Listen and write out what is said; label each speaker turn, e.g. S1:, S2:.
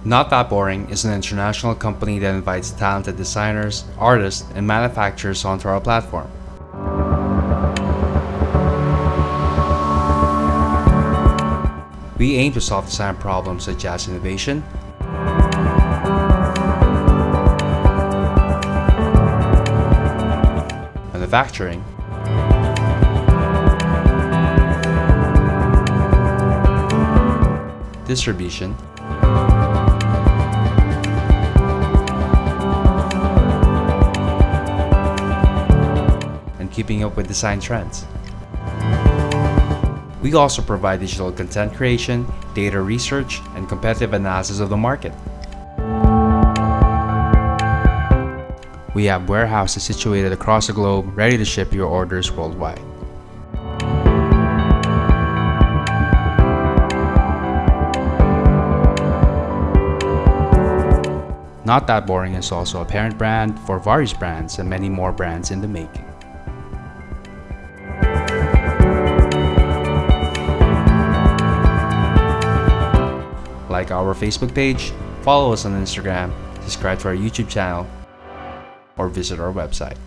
S1: Not That Boring is an international company that invites talented designers, artists, and manufacturers onto our platform. We aim to solve design problems such as innovation, manufacturing, distribution, and keeping up with design trends. We also provide digital content creation, data research, and competitive analysis of the market. We have warehouses situated across the globe ready to ship your orders worldwide. Not That Boring is also a parent brand for various brands and many more brands in the making. Like our Facebook page, follow us on Instagram, subscribe to our YouTube channel, or visit our website.